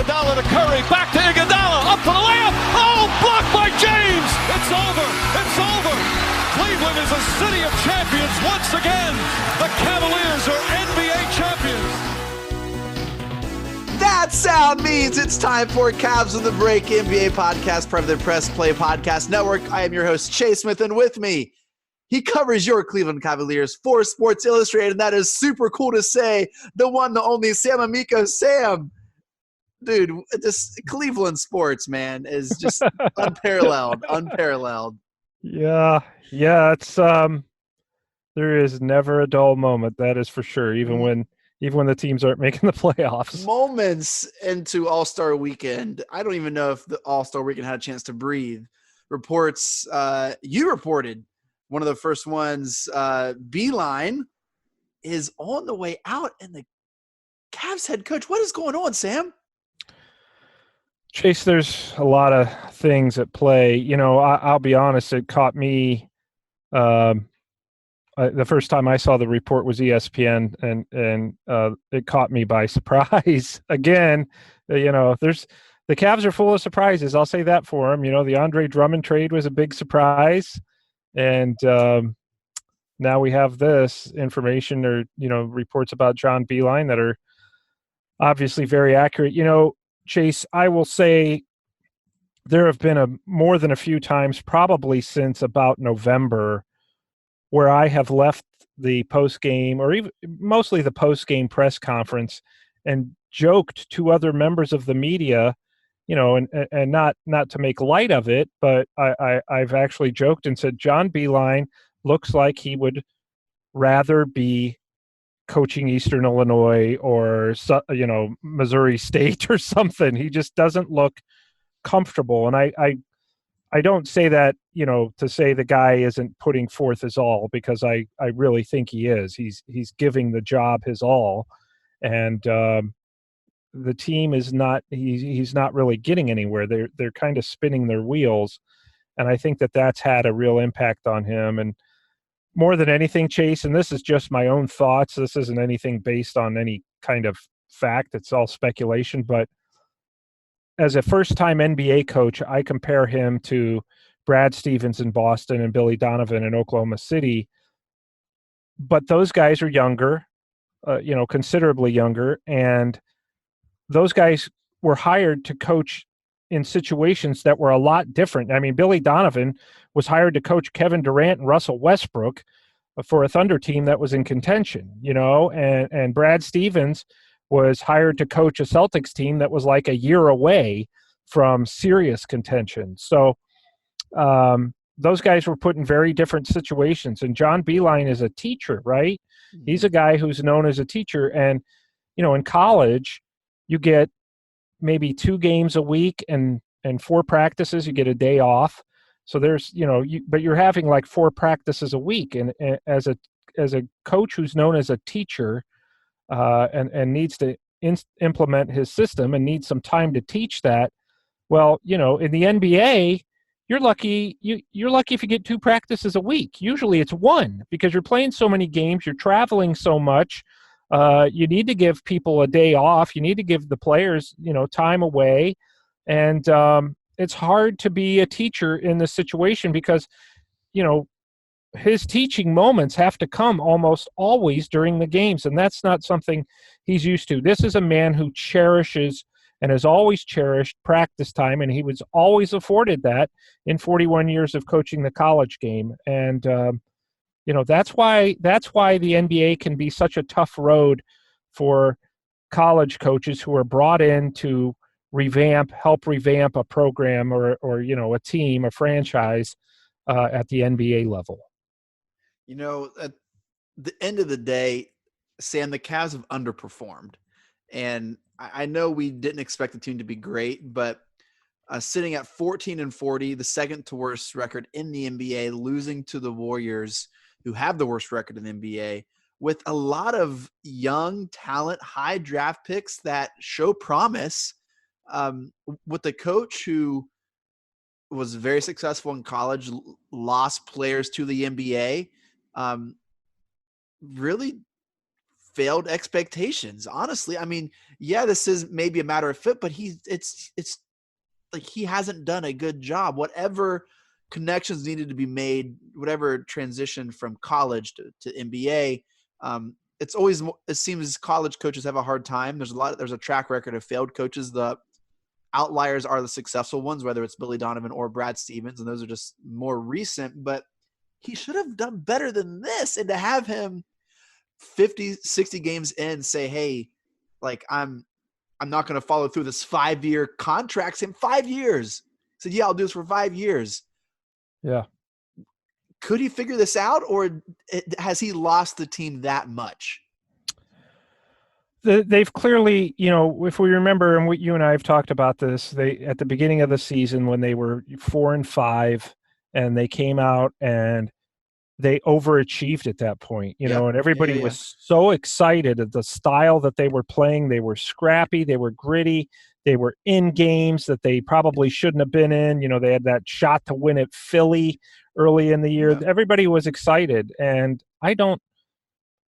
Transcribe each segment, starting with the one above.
Iguodala to Curry, back to Iguodala, up for the layup. Oh, blocked by James. It's over. It's over. Cleveland is a city of champions once again. The Cavaliers are NBA champions. That sound means it's time for Cavs on the Break NBA podcast, part of the Press Play Podcast Network. I am your host, Chase Smith, and with me, he covers your Cleveland Cavaliers for Sports Illustrated, and that is super cool to say. The one, the only Sam Amico. Sam, dude, this Cleveland sports, man, is just unparalleled. Yeah, it's there is never a dull moment, that is for sure, even when the teams aren't making the playoffs. Moments into All-Star Weekend, I don't even know if the All-Star Weekend had a chance to breathe. Reports, you reported one of the first ones, Beilein is on the way out, and the Cavs head coach. What is going on, Sam? Chase, there's a lot of things at play. You know, I'll be honest, it caught me the first time I saw the report was ESPN, and it caught me by surprise. Again, you know, the Cavs are full of surprises. I'll say that for them. You know, the Andre Drummond trade was a big surprise. And now we have this information or, you know, reports about John Beilein that are obviously very accurate. You know, Chase, I will say there have been more than a few times, probably since about November, where I have left the post-game or even mostly the post-game press conference and joked to other members of the media, you know, and not to make light of it, but I've actually joked and said, John Beilein looks like he would rather be coaching Eastern Illinois or, you know, Missouri State or something. He just doesn't look comfortable. And I don't say that, you know, to say the guy isn't putting forth his all, because I really think he is. He's giving the job his all. And, the team is not, he's not really getting anywhere. They're kind of spinning their wheels. And I think that's had a real impact on him. And more than anything, Chase, and this is just my own thoughts, this isn't anything based on any kind of fact, it's all speculation, but as a first-time NBA coach, I compare him to Brad Stevens in Boston and Billy Donovan in Oklahoma City. But those guys are younger, you know, considerably younger, and those guys were hired to coach in situations that were a lot different. I mean, Billy Donovan was hired to coach Kevin Durant and Russell Westbrook for a Thunder team that was in contention, you know, and Brad Stevens was hired to coach a Celtics team that was like a year away from serious contention. So those guys were put in very different situations. And John Beilein is a teacher, right? Mm-hmm. He's a guy who's known as a teacher. And, you know, in college, you get maybe 2 games a week and 4 practices. You get a day off. So there's, you know, but you're having like 4 practices a week. And as a coach who's known as a teacher and needs to implement his system and needs some time to teach that, well, you know, in the NBA, you're lucky. You're lucky if you get 2 practices a week. Usually it's 1 because you're playing so many games. You're traveling so much. You need to give people a day off. You need to give the players, you know, time away. And it's hard to be a teacher in this situation because, you know, his teaching moments have to come almost always during the games. And that's not something he's used to. This is a man who cherishes and has always cherished practice time. And he was always afforded that in 41 years of coaching the college game. And, you know, that's why the NBA can be such a tough road for college coaches who are brought in to help revamp a program or you know, a team, a franchise at the NBA level. You know, at the end of the day, Sam, the Cavs have underperformed. And I know we didn't expect the team to be great, but sitting at 14-40, the second to worst record in the NBA, losing to the Warriors, who have the worst record in the NBA, with a lot of young talent, high draft picks that show promise, with a coach who was very successful in college, lost players to the NBA, really failed expectations. Honestly, I mean, yeah, this is maybe a matter of fit, but it's like he hasn't done a good job. Whatever connections needed to be made, whatever transition from college to NBA, it's always, it seems college coaches have a hard time. There's a track record of failed coaches. The outliers are the successful ones, whether it's Billy Donovan or Brad Stevens, and those are just more recent. But he should have done better than this. And to have him 50, 60 games in say, hey, like I'm not going to follow through this 5-year contracts in 5 years. He said, yeah, I'll do this for 5 years. Yeah. Could he figure this out, or has he lost the team that much? They've clearly, if we remember, and you and I have talked about this, they at the beginning of the season when they were 4-5, and they came out and they overachieved at that point, and everybody was so excited at the style that they were playing. They were scrappy, they were gritty, they were in games that they probably shouldn't have been in. They had that shot to win at Philly early in the year. Yeah. Everybody was excited, and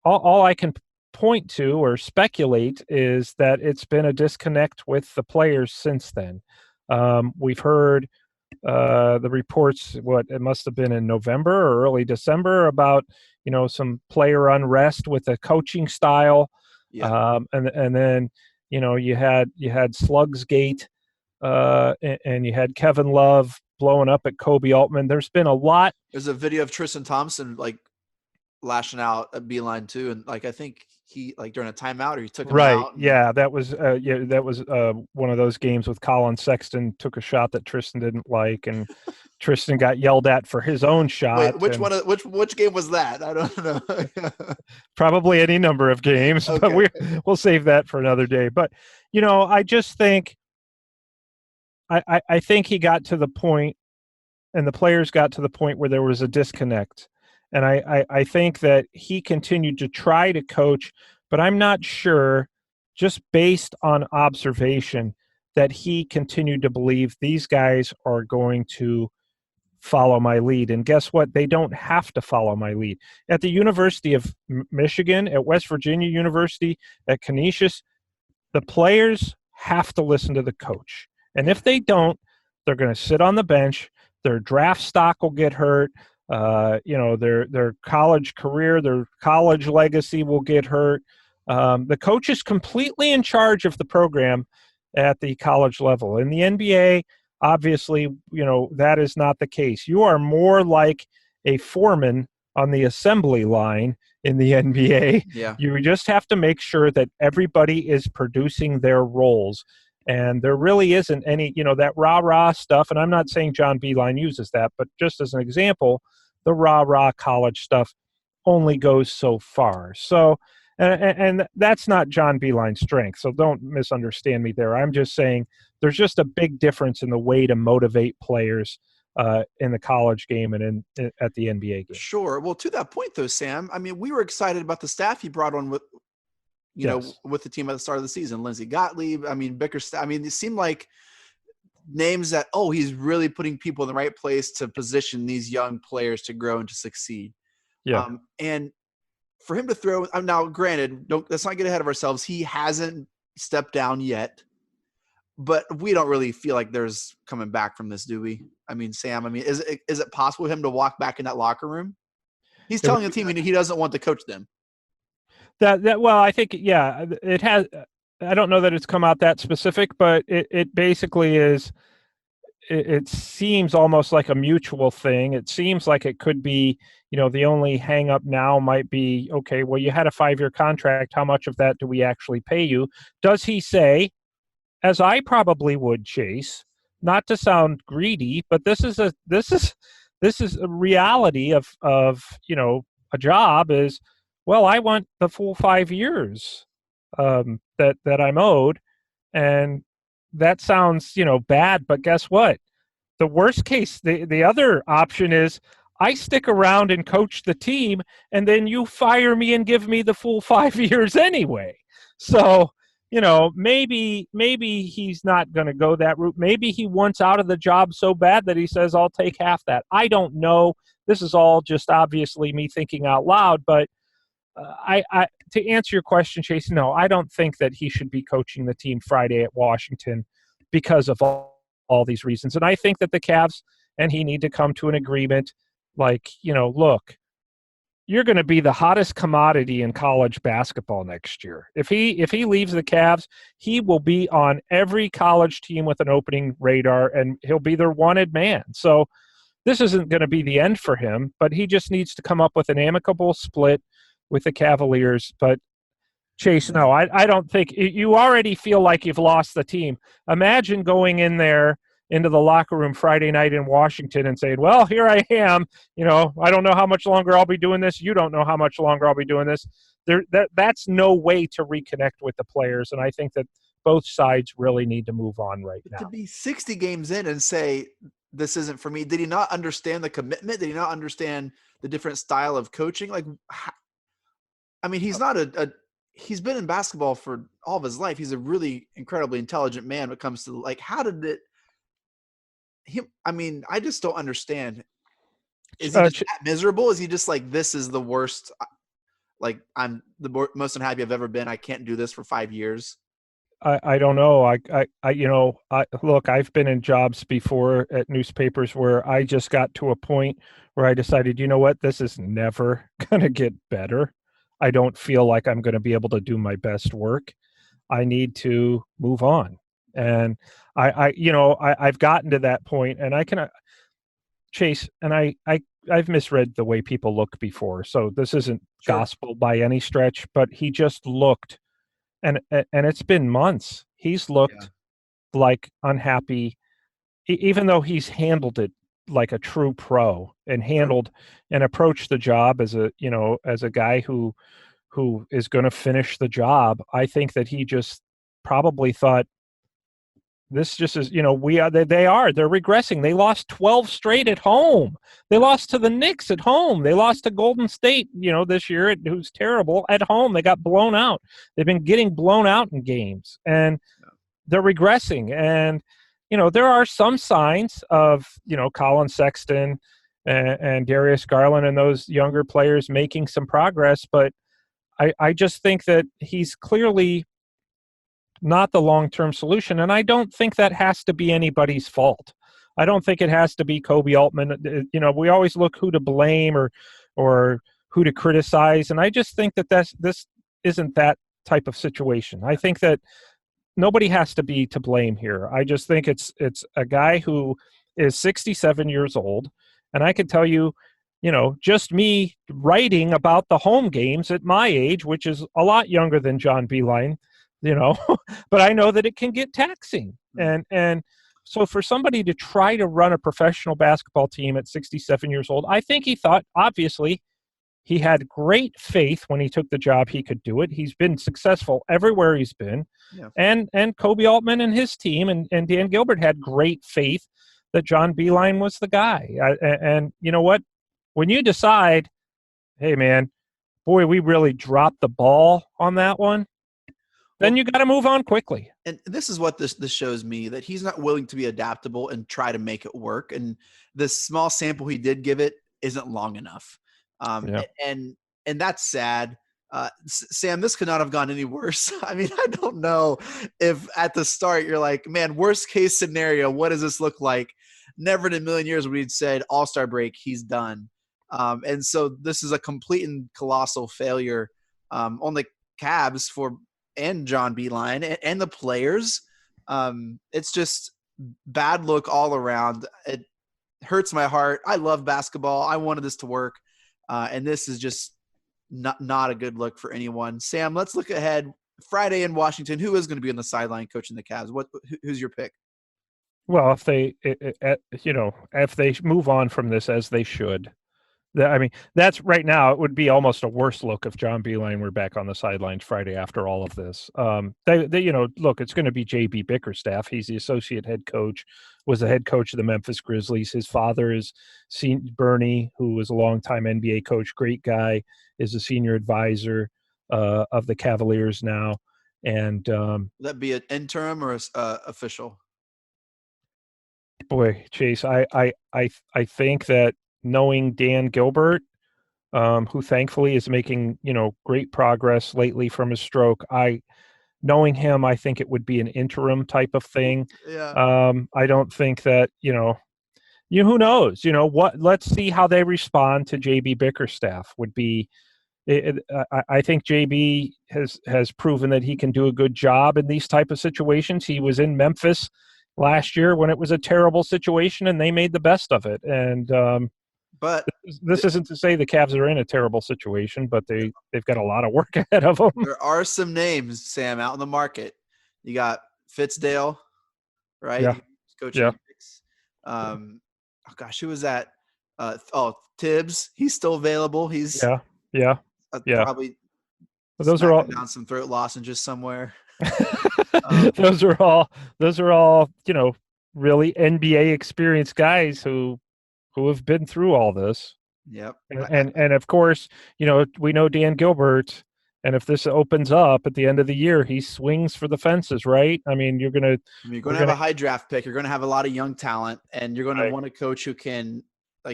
all I can point to or speculate is that it's been a disconnect with the players since then. We've heard the reports, it must have been in November or early December, about some player unrest with the coaching style. Yeah. And then you had Slugsgate, and you had Kevin Love blowing up at Kobe Altman. There's been a lot. There's a video of Tristan Thompson lashing out at Beilein too, and I think he during a timeout, or he took him out. Yeah, that was one of those games with Colin Sexton took a shot that Tristan didn't like, and Tristan got yelled at for his own shot. Wait, which game was that? I don't know. Probably any number of games, okay. But we'll save that for another day. But I just think I think he got to the point, and the players got to the point where there was a disconnect. And I think that he continued to try to coach, but I'm not sure, just based on observation, that he continued to believe these guys are going to follow my lead. And guess what? They don't have to follow my lead. At the University of Michigan, at West Virginia University, at Canisius, the players have to listen to the coach. And if they don't, they're going to sit on the bench. Their draft stock will get hurt. Their college career, their college legacy will get hurt. The coach is completely in charge of the program at the college level. In the NBA, obviously, that is not the case. You are more like a foreman on the assembly line in the NBA. Yeah. You just have to make sure that everybody is producing their roles. And there really isn't any, that rah-rah stuff. And I'm not saying John Beilein uses that, but just as an example, the rah-rah college stuff only goes so far. So, and that's not John Beilein's strength. So don't misunderstand me there. I'm just saying there's just a big difference in the way to motivate players in the college game and at the NBA game. Sure. Well, to that point though, Sam, I mean, we were excited about the staff he brought on with, with the team at the start of the season. Lindsey Gottlieb, Bickerstaff. It seemed like names that, he's really putting people in the right place to position these young players to grow and to succeed. Yeah. And for him to throw – now, granted, let's not get ahead of ourselves. He hasn't stepped down yet, but we don't really feel like there's coming back from this, do we? Sam, is it possible for him to walk back in that locker room? He's telling the team he doesn't want to coach them. Well, I think, yeah, it has – I don't know that it's come out that specific, but it basically is. It seems almost like a mutual thing. It seems like it could be, the only hang up now might be, okay, well, you had a 5-year contract. How much of that do we actually pay you? Does he say, as I probably would, Chase, not to sound greedy, but this is a reality of a job is, well, I want the full 5 years. That I'm owed, and that sounds bad, but guess what? The worst case, the other option is I stick around and coach the team, and then you fire me and give me the full 5 years anyway. So maybe he's not going to go that route. Maybe he wants out of the job so bad that he says I'll take half that. I don't know. This is all just obviously me thinking out loud, but I to answer your question, Chase, no, I don't think that he should be coaching the team Friday at Washington because of all these reasons. And I think that the Cavs and he need to come to an agreement. Like, look, you're going to be the hottest commodity in college basketball next year. If he leaves the Cavs, he will be on every college team with an opening radar, and he'll be their wanted man. So this isn't going to be the end for him, but he just needs to come up with an amicable split with the Cavaliers. But Chase, no, I don't think you already feel like you've lost the team. Imagine going in there into the locker room Friday night in Washington and saying, well, here I am. I don't know how much longer I'll be doing this. You don't know how much longer I'll be doing this. That's no way to reconnect with the players. And I think that both sides really need to move on right now. To be 60 games in and say, this isn't for me. Did he not understand the commitment? Did he not understand the different style of coaching? Like, I mean, he's not he's been in basketball for all of his life. He's a really incredibly intelligent man when it comes to, like, how did it, I mean, I just don't understand. Is he just that miserable? Is he just like, this is the worst? Like, I'm the most unhappy I've ever been. I can't do this for 5 years. I don't know. Look, I've been in jobs before at newspapers where I just got to a point where I decided, you know what, this is never going to get better. I don't feel like I'm going to be able to do my best work. I need to move on. And I've gotten to that point, and I can Chase, and I've misread the way people look before. So this isn't gospel by any stretch, but he just looked, and it's been months. He's looked like unhappy, even though he's handled it like a true pro and handled and approached the job as a guy who is going to finish the job. I think that he just probably thought, this just is, they're regressing. They lost 12 straight at home. They lost to the Knicks at home. They lost to Golden State, this year, who's terrible at home. They got blown out. They've been getting blown out in games, and they're regressing. And, there are some signs of, Colin Sexton and Darius Garland and those younger players making some progress. But I just think that he's clearly not the long-term solution. And I don't think that has to be anybody's fault. I don't think it has to be Kobe Altman. We always look who to blame or who to criticize. And I just think that this isn't that type of situation. I think that nobody has to be to blame here. I just think it's a guy who is 67 years old. And I can tell you, just me writing about the home games at my age, which is a lot younger than John Beilein, but I know that it can get taxing. And so for somebody to try to run a professional basketball team at 67 years old, I think he thought, obviously, he had great faith when he took the job he could do it. He's been successful everywhere he's been. Yeah. And Kobe Altman and his team and Dan Gilbert had great faith that John Beilein was the guy. And you know what? When you decide, hey, man, boy, we really dropped the ball on that one, then you got to move on quickly. And this is what this shows me, that he's not willing to be adaptable and try to make it work. And the small sample he did give it isn't long enough. And that's sad. Sam, this could not have gone any worse. I mean, I don't know if at the start you're like, man, worst case scenario, what does this look like? Never in a million years would we'd said All-Star break, he's done. And so this is a complete and colossal failure on the Cavs and John Beilein and the players. It's just bad look all around. It hurts my heart. I love basketball. I wanted this to work. And this is just not a good look for anyone. Sam, let's look ahead. Friday in Washington, who is going to be on the sideline coaching the Cavs? Who's your pick? Well, if they move on from this, as they should, I mean, that's right now. It would be almost a worse look if John Beilein were back on the sidelines Friday after all of this. Look, it's going to be J.B. Bickerstaff. He's the associate head coach, was the head coach of the Memphis Grizzlies. His father is Bernie, who was a longtime NBA coach, great guy, is a senior advisor of the Cavaliers now. And would that be an interim or official? Boy, Chase, I think that knowing Dan Gilbert, who thankfully is making, great progress lately from his stroke. Knowing him, I think it would be an interim type of thing. Yeah. I don't think that, who knows, let's see how they respond to JB Bickerstaff would be. I think JB has proven that he can do a good job in these type of situations. He was in Memphis last year when it was a terrible situation, and they made the best of it. And But this isn't to say the Cavs are in a terrible situation, but they've got a lot of work ahead of them. there are some names, Sam, out in the market. You got Fitzdale, right? Yeah. He's coaching. Yeah. Oh gosh, who was that? Tibbs. He's still available. He's Yeah. probably Those are all down some throat lozenges somewhere. those are all really NBA experienced guys who have been through all this. Yep. And of course, we know Dan Gilbert, and if this opens up at the end of the year, he swings for the fences, right? I mean, you're going to have a high draft pick. You're going to have a lot of young talent, and you're going to want a coach who can,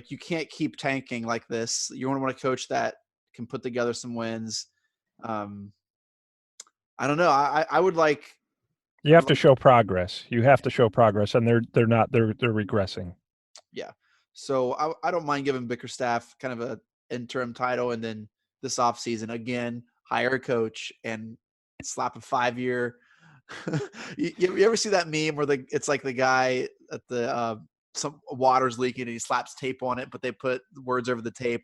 you can't keep tanking like this. You want a coach that can put together some wins. I don't know. I would like. You have to show progress. You have to show progress, and they're not. They're regressing. Yeah. So I don't mind giving Bickerstaff kind of an interim title, and then this offseason, again, hire a coach and slap a 5-year. you ever see that meme where it's like the guy at the some water's leaking and he slaps tape on it, but they put words over the tape.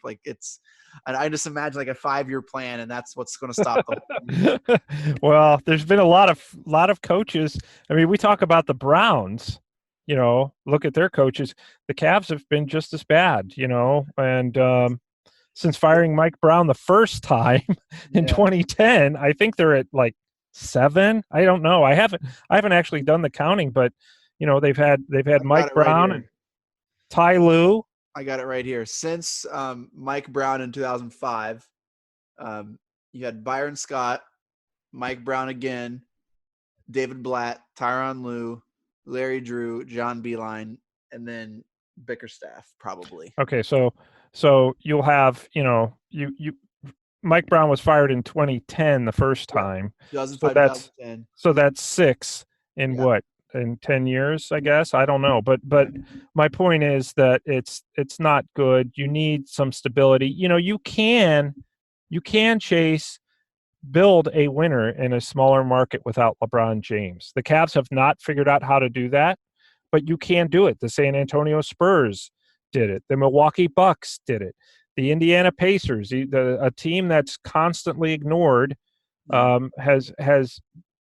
And I just imagine like a 5-year plan, and that's what's going to stop them. Well, there's been a lot of coaches. I mean, we talk about the Browns. Look at their coaches. The Cavs have been just as bad. And since firing Mike Brown the first time in 2010, I think they're at like 7. I don't know. I haven't actually done the counting, but they've had Mike Brown and Ty Lue. I got it right here. Since Mike Brown in 2005, you had Byron Scott, Mike Brown again, David Blatt, Tyronn Lue, Larry Drew, John Beilein, and then Bickerstaff probably. Okay, so you'll have Mike Brown was fired in 2010 the first time. 2005, 2010. So that's 6 in what? In 10 years, I guess. I don't know, but my point is that it's not good. You need some stability. You can build a winner in a smaller market without LeBron James. The Cavs have not figured out how to do that, but you can do it. The San Antonio Spurs did it. The Milwaukee Bucks did it. The Indiana Pacers, a team that's constantly ignored, has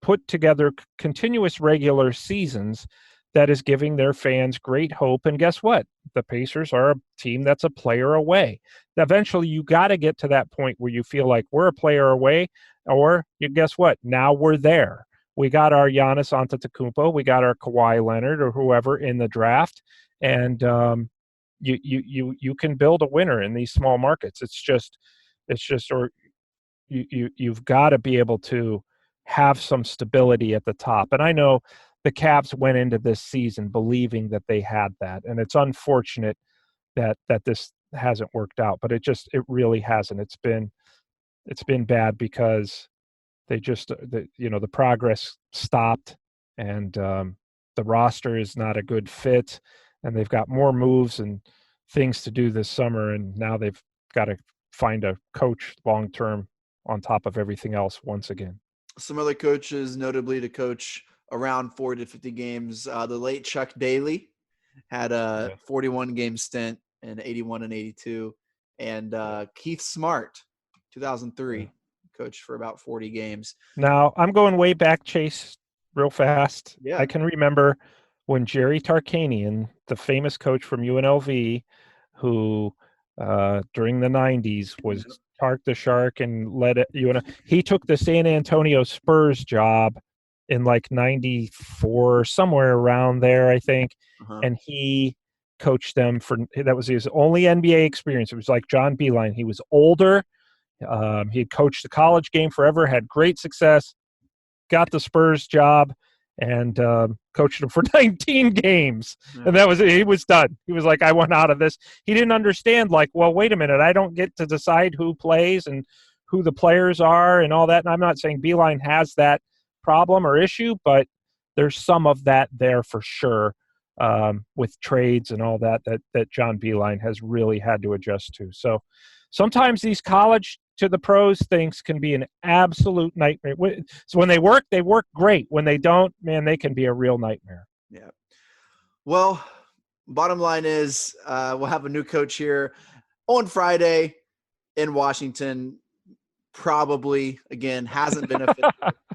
put together continuous regular seasons that is giving their fans great hope. And guess what? The Pacers are a team that's a player away. Eventually, you got to get to that point where you feel like we're a player away, or guess what? Now we're there. We got our Giannis Antetokounmpo, we got our Kawhi Leonard or whoever in the draft, and you can build a winner in these small markets. You've got to be able to have some stability at the top. And I know the Cavs went into this season believing that they had that, and it's unfortunate that this hasn't worked out, but it really hasn't. It's been bad because the progress stopped, and the roster is not a good fit, and they've got more moves and things to do this summer, and now they've got to find a coach long term on top of everything else once again. Some other coaches, notably to coach around 40 to 50 games, the late Chuck Daly had a 41-game stint in 81 and 82, and Keith Smart, 2003, coached for about 40 games. Now, I'm going way back, Chase, real fast. Yeah. I can remember when Jerry Tarkanian, the famous coach from UNLV, who during the 90s was Tark the Shark and led it. He took the San Antonio Spurs job in like 94, somewhere around there, I think. And he coached them that was his only NBA experience. It was like John Beilein. He was older. He had coached the college game forever, had great success, got the Spurs job, and coached him for 19 games. Yeah. And he was done. He was like, I want out of this. He didn't understand, like, well, wait a minute, I don't get to decide who plays and who the players are and all that. And I'm not saying Beilein has that problem or issue, but there's some of that there for sure, with trades and all that John Beilein has really had to adjust to. So sometimes these college to the pros things can be an absolute nightmare. So when they work great. When they don't, man, they can be a real nightmare. Yeah. Well, bottom line is we'll have a new coach here on Friday in Washington. Probably, again, hasn't been official.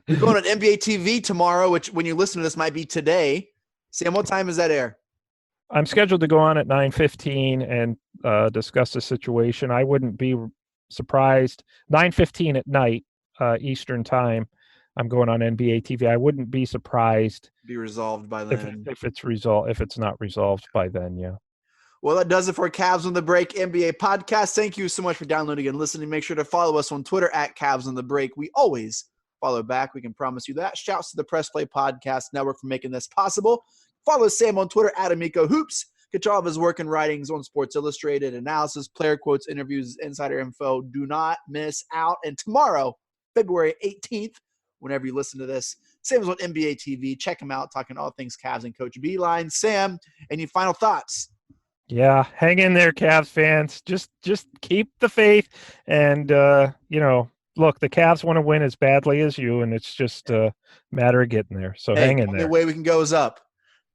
You're going on NBA TV tomorrow, which when you listen to this might be today. Sam, what time does that air? I'm scheduled to go on at 9:15 and discuss the situation. I wouldn't be surprised. 9:15 at night, Eastern time. I'm going on NBA TV. I wouldn't be surprised. Be resolved by then. If it's not resolved by then, yeah. Well, that does it for Cavs on the Break NBA podcast. Thank you so much for downloading and listening. Make sure to follow us on Twitter at Cavs on the Break. We always follow back. We can promise you that. Shouts to the Press Play Podcast Network for making this possible. Follow Sam on Twitter at Amico Hoops. Get all of his work and writings on Sports Illustrated, analysis, player quotes, interviews, insider info. Do not miss out. And tomorrow, February 18th, whenever you listen to this, Sam is on NBA TV. Check him out, talking all things Cavs and Coach Beilein. Sam, any final thoughts? Yeah, hang in there, Cavs fans. Just keep the faith, and look, the Cavs want to win as badly as you, and it's just a matter of getting there. So hang in there. The way we can go is up.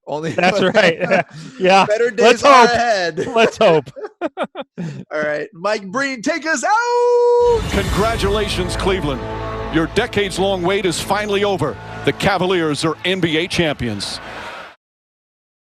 That's right. Yeah. Better days are ahead. Let's hope. All right, Mike Breen, take us out. Congratulations, Cleveland. Your decades-long wait is finally over. The Cavaliers are NBA champions.